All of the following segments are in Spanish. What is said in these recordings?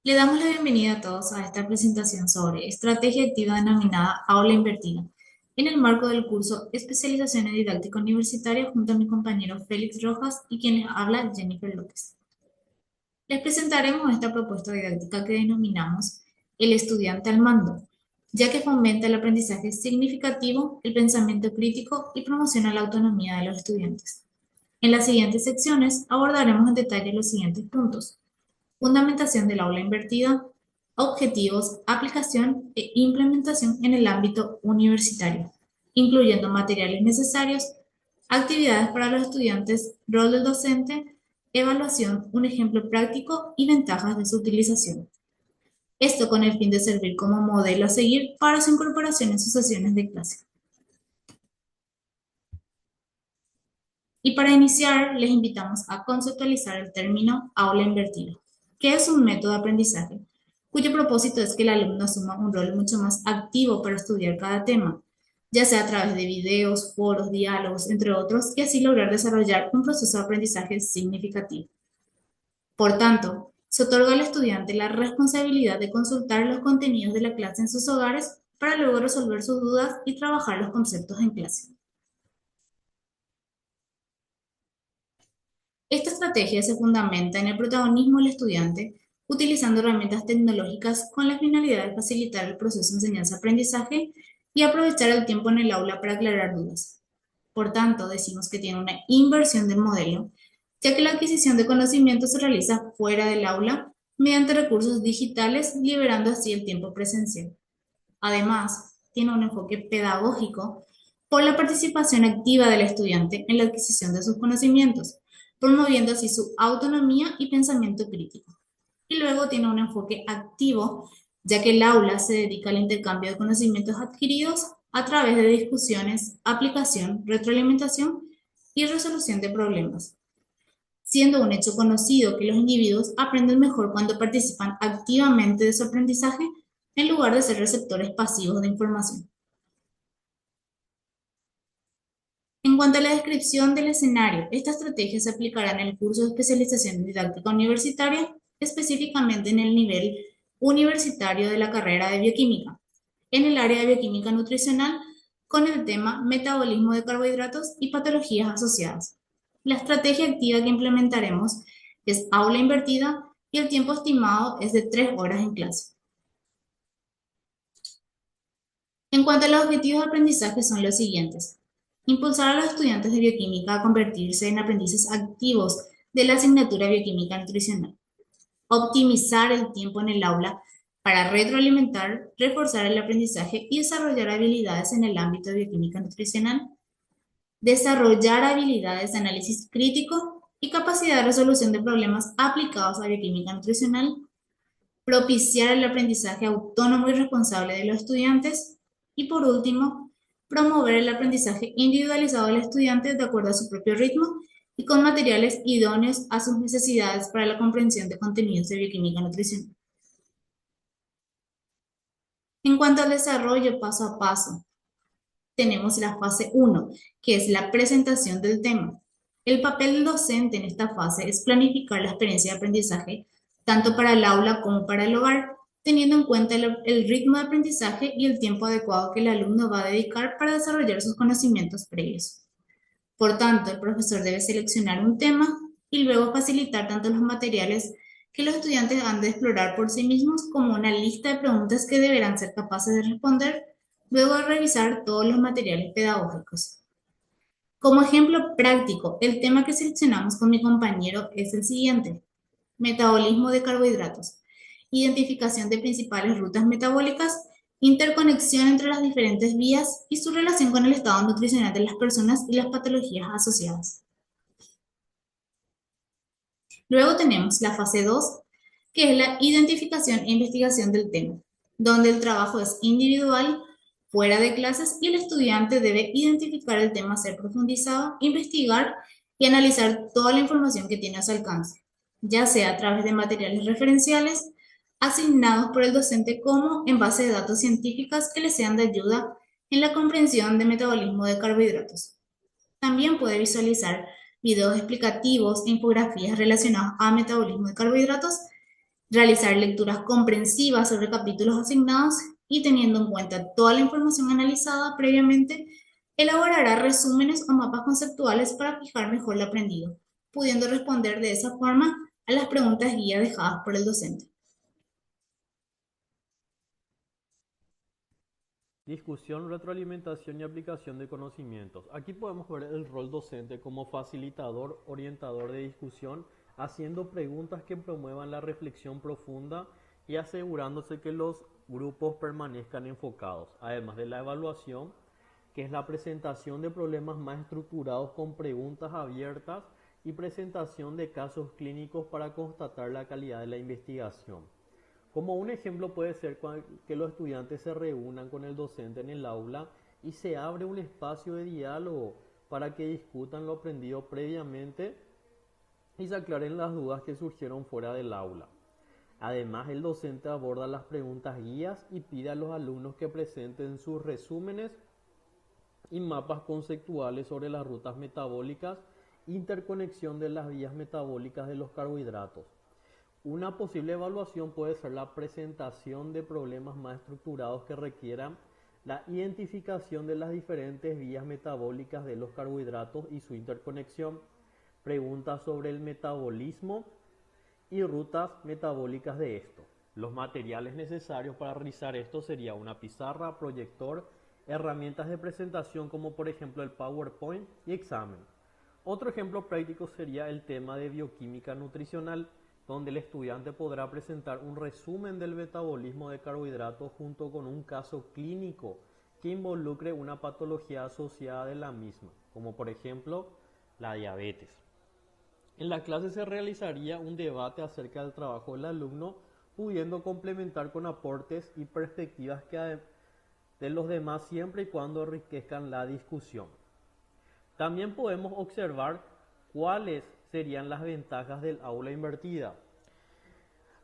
Le damos la bienvenida a todos a esta presentación sobre estrategia activa denominada Aula Invertida, en el marco del curso Especialización en Didáctica Universitaria junto a mi compañero Félix Rojas y quien les habla Jennifer López. Les presentaremos esta propuesta didáctica que denominamos el estudiante al mando, ya que fomenta el aprendizaje significativo, el pensamiento crítico y promociona la autonomía de los estudiantes. En las siguientes secciones abordaremos en detalle los siguientes puntos: fundamentación del aula invertida, objetivos, aplicación e implementación en el ámbito universitario, incluyendo materiales necesarios, actividades para los estudiantes, rol del docente, evaluación, un ejemplo práctico y ventajas de su utilización. Esto con el fin de servir como modelo a seguir para su incorporación en sus sesiones de clase. Y para iniciar, les invitamos a conceptualizar el término aula invertida, que es un método de aprendizaje cuyo propósito es que el alumno asuma un rol mucho más activo para estudiar cada tema, ya sea a través de videos, foros, diálogos, entre otros, y así lograr desarrollar un proceso de aprendizaje significativo. Por tanto, se otorga al estudiante la responsabilidad de consultar los contenidos de la clase en sus hogares para luego resolver sus dudas y trabajar los conceptos en clase. Esta estrategia se fundamenta en el protagonismo del estudiante, utilizando herramientas tecnológicas con la finalidad de facilitar el proceso de enseñanza-aprendizaje y aprovechar el tiempo en el aula para aclarar dudas. Por tanto, decimos que tiene una inversión del modelo, ya que la adquisición de conocimientos se realiza fuera del aula mediante recursos digitales, liberando así el tiempo presencial. Además, tiene un enfoque pedagógico por la participación activa del estudiante en la adquisición de sus conocimientos, promoviendo así su autonomía y pensamiento crítico. Y luego tiene un enfoque activo, ya que el aula se dedica al intercambio de conocimientos adquiridos a través de discusiones, aplicación, retroalimentación y resolución de problemas, siendo un hecho conocido que los individuos aprenden mejor cuando participan activamente de su aprendizaje en lugar de ser receptores pasivos de información. En cuanto a la descripción del escenario, esta estrategia se aplicará en el curso de especialización en didáctica universitaria, específicamente en el nivel universitario de la carrera de bioquímica, en el área de bioquímica nutricional, con el tema metabolismo de carbohidratos y patologías asociadas. La estrategia activa que implementaremos es aula invertida y el tiempo estimado es de 3 horas en clase. En cuanto a los objetivos de aprendizaje son los siguientes: impulsar a los estudiantes de bioquímica a convertirse en aprendices activos de la asignatura bioquímica nutricional, optimizar el tiempo en el aula para retroalimentar, reforzar el aprendizaje y desarrollar habilidades en el ámbito de bioquímica nutricional, desarrollar habilidades de análisis crítico y capacidad de resolución de problemas aplicados a bioquímica nutricional, propiciar el aprendizaje autónomo y responsable de los estudiantes y, por último, promover el aprendizaje individualizado del estudiante de acuerdo a su propio ritmo y con materiales idóneos a sus necesidades para la comprensión de contenidos de bioquímica nutricional. En cuanto al desarrollo paso a paso, tenemos la fase 1, que es la presentación del tema. El papel del docente en esta fase es planificar la experiencia de aprendizaje tanto para el aula como para el hogar, teniendo en cuenta el ritmo de aprendizaje y el tiempo adecuado que el alumno va a dedicar para desarrollar sus conocimientos previos. Por tanto, el profesor debe seleccionar un tema y luego facilitar tanto los materiales que los estudiantes han de explorar por sí mismos como una lista de preguntas que deberán ser capaces de responder luego de revisar todos los materiales pedagógicos. Como ejemplo práctico, el tema que seleccionamos con mi compañero es el siguiente: metabolismo de carbohidratos, identificación de principales rutas metabólicas, interconexión entre las diferentes vías y su relación con el estado nutricional de las personas y las patologías asociadas. Luego tenemos la fase 2, que es la identificación e investigación del tema, donde el trabajo es individual, fuera de clases, y el estudiante debe identificar el tema a ser profundizado, investigar y analizar toda la información que tiene a su alcance, ya sea a través de materiales referenciales asignados por el docente como en base de datos científicas que le sean de ayuda en la comprensión de metabolismo de carbohidratos. También puede visualizar videos explicativos e infografías relacionados a metabolismo de carbohidratos realizar lecturas comprensivas sobre capítulos asignados y teniendo en cuenta toda la información analizada previamente, elaborará resúmenes o mapas conceptuales para fijar mejor lo aprendido, pudiendo responder de esa forma a las preguntas guía dejadas por el docente. Discusión, retroalimentación y aplicación de conocimientos. Aquí podemos ver el rol docente como facilitador, orientador de discusión, haciendo preguntas que promuevan la reflexión profunda y asegurándose que los grupos permanezcan enfocados, además de la evaluación, que es la presentación de problemas más estructurados con preguntas abiertas y presentación de casos clínicos para constatar la calidad de la investigación. Como un ejemplo puede ser que los estudiantes se reúnan con el docente en el aula y se abre un espacio de diálogo para que discutan lo aprendido previamente y se aclaren las dudas que surgieron fuera del aula. Además, el docente aborda las preguntas guías y pide a los alumnos que presenten sus resúmenes y mapas conceptuales sobre las rutas metabólicas, interconexión de las vías metabólicas de los carbohidratos. Una posible evaluación puede ser la presentación de problemas más estructurados que requieran la identificación de las diferentes vías metabólicas de los carbohidratos y su interconexión, preguntas sobre el metabolismo y rutas metabólicas de esto. Los materiales necesarios para realizar esto sería una pizarra, proyector, herramientas de presentación como por ejemplo el PowerPoint y examen. Otro ejemplo práctico sería el tema de bioquímica nutricional, donde el estudiante podrá presentar un resumen del metabolismo de carbohidratos junto con un caso clínico que involucre una patología asociada de la misma, como por ejemplo la diabetes. En la clase se realizaría un debate acerca del trabajo del alumno, pudiendo complementar con aportes y perspectivas de los demás siempre y cuando enriquezcan la discusión. También podemos observar cuáles serían las ventajas del aula invertida.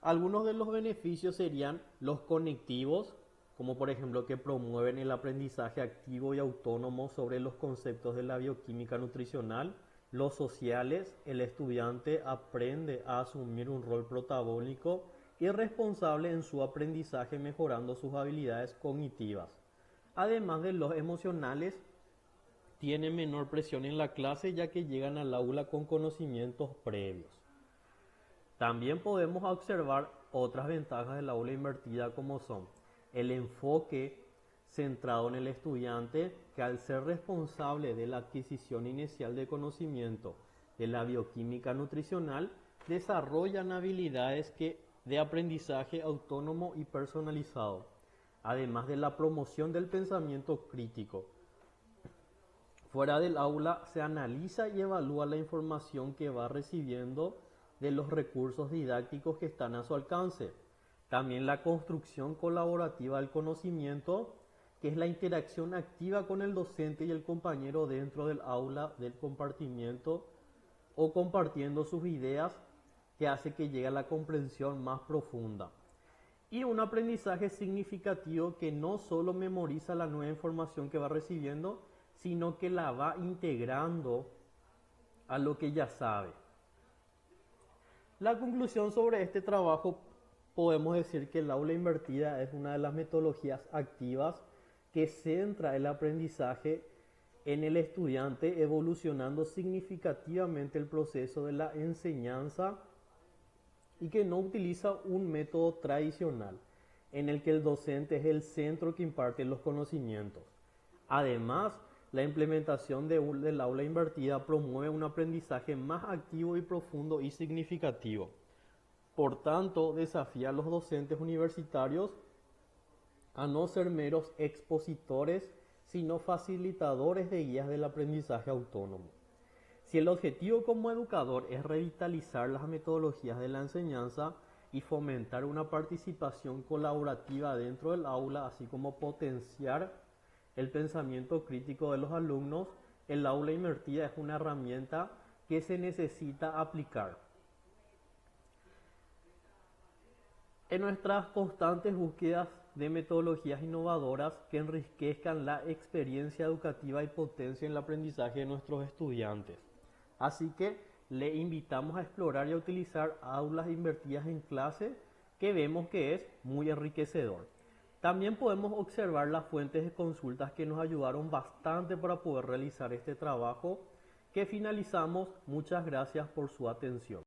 Algunos de los beneficios serían los conectivos, como por ejemplo que promueven el aprendizaje activo y autónomo sobre los conceptos de la bioquímica nutricional. Los sociales, el estudiante aprende a asumir un rol protagónico y responsable en su aprendizaje, mejorando sus habilidades cognitivas. Además de los emocionales, tienen menor presión en la clase ya que llegan al aula con conocimientos previos. También podemos observar otras ventajas del aula invertida como son el enfoque centrado en el estudiante, que al ser responsable de la adquisición inicial de conocimiento de la bioquímica nutricional, desarrollan habilidades de aprendizaje autónomo y personalizado, además de la promoción del pensamiento crítico. Fuera del aula se analiza y evalúa la información que va recibiendo de los recursos didácticos que están a su alcance. También la construcción colaborativa del conocimiento, que es la interacción activa con el docente y el compañero dentro del aula del compartimiento o compartiendo sus ideas, que hace que llegue a la comprensión más profunda. Y un aprendizaje significativo que no solo memoriza la nueva información que va recibiendo, sino que la va integrando a lo que ya sabe. La conclusión sobre este trabajo, podemos decir que el aula invertida es una de las metodologías activas que centra el aprendizaje en el estudiante, evolucionando significativamente el proceso de la enseñanza y que no utiliza un método tradicional en el que el docente es el centro que imparte los conocimientos. Además, la implementación del aula invertida promueve un aprendizaje más activo y profundo y significativo. Por tanto, desafía a los docentes universitarios a no ser meros expositores, sino facilitadores de guías del aprendizaje autónomo. Si el objetivo como educador es revitalizar las metodologías de la enseñanza y fomentar una participación colaborativa dentro del aula, así como potenciar el pensamiento crítico de los alumnos, el aula invertida es una herramienta que se necesita aplicar. En nuestras constantes búsquedas de metodologías innovadoras que enriquezcan la experiencia educativa y potencien el aprendizaje de nuestros estudiantes. Así que le invitamos a explorar y a utilizar aulas invertidas en clase que vemos que es muy enriquecedor. También podemos observar las fuentes de consultas que nos ayudaron bastante para poder realizar este trabajo que finalizamos. Muchas gracias por su atención.